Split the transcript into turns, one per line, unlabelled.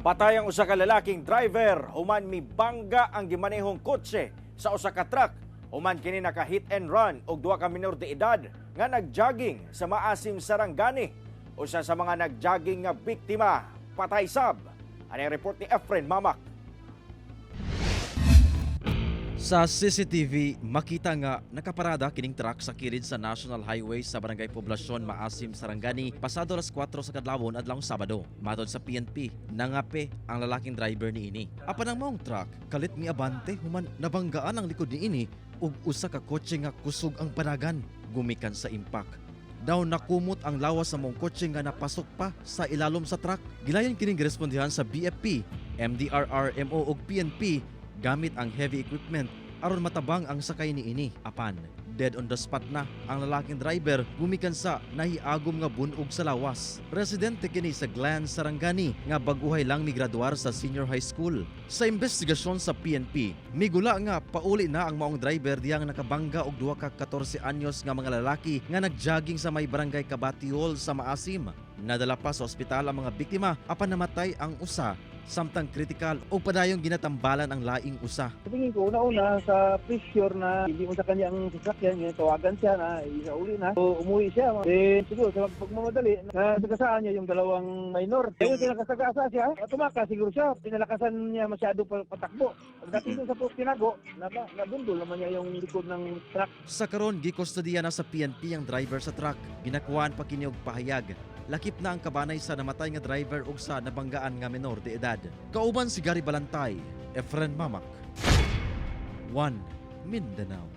Patay ang usa ka lalaking driver human mibangga ang gimanehong kotse sa usa ka truck. Human kini naka hit and run og duha ka minor de edad nga nagjogging sa Maasim, Sarangani. Usa sa mga nagjogging nga biktima patay sab. Ano ang report ni Efren Mamak?
Sa CCTV, makita nga nakaparada kining truck sa kilid sa National Highway sa Barangay Poblasyon, Maasim, Sarangani pasado alas 4 sa kadlawon adlawng Sabado. Matod sa PNP, nangape ang lalaking driver niini. Apan ang maong truck, kalit miabante human nabanggaan ang likod niini ug usa ka kotse nga kusog ang panagan gumikan sa impact. Daw nakumot ang lawas sa mong kotse nga napasok pa sa ilalom sa truck. Gilayon kining girespondihan sa BFP, MDRRMO ug PNP gamit ang heavy equipment aron matabang ang sakay niini. Apan dead on the spot na ang lalaking driver gumikan sa nahiagom nga bunog sa lawas. Residente kini sa Glan, Sarangani nga baguhay lang migraduar sa senior high school. Sa investigasyon sa PNP, migula nga pauli na ang maong driver diyang nakabangga og duha ka 14 anyos nga mga lalaki nga nagjogging sa may barangay Kabatiol sa Maasim. Nadala pa sa ospital ang mga biktima apan namatay ang usa samtang kritikal o padayong ginatambalan ang laing usa.
Tingin ko una-una sa pressure na hindi mo sa kanya ang sasakyan, tawagan siya na isauli na. So umuwi siya. Siguro sa pagmamadali, nasagasaan niya yung dalawang minor. Kaya kinakasagasa siya, tumakas siguro siya. Pinalakasan niya masyado patakbo. Pagdating sa tinago, nabundol naman niya yung likod ng truck.
Sa karon gikustodiya na sa PNP ang driver sa truck. Ginakuan pa kini og pahayag. Lakip na ang kabanay sa namatay nga driver ug sa nabanggaan nga menor de edad. Kauban si Gary Balantay, Efren Mamak, 1 Mindanao.